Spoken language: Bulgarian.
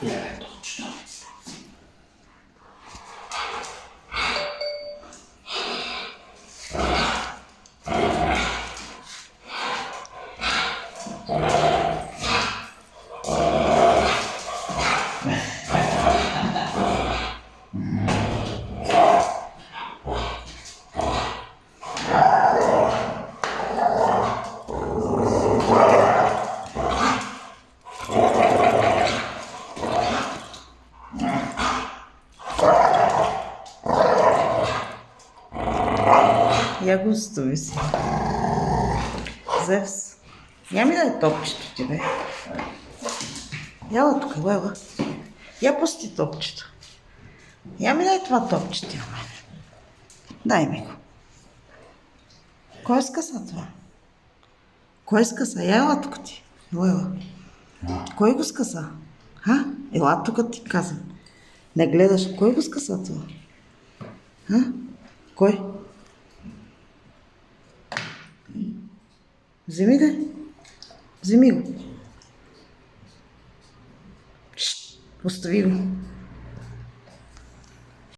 Я точно. Я го остави си. Зевс. Я ми дай топчето ти, бе. Яла тук, лела. Я пусти топчето. Я ми дай това топче ти, ама. Дай ми го. Кой скъса това? Кой скъса? Ела тук ти. Лела. Кой го скъса? Ха? Ела тук ти казвам. Не гледаш. Кой го скъса това? Ха? Кой? Вземи да. Вземи го. Шт, остави го.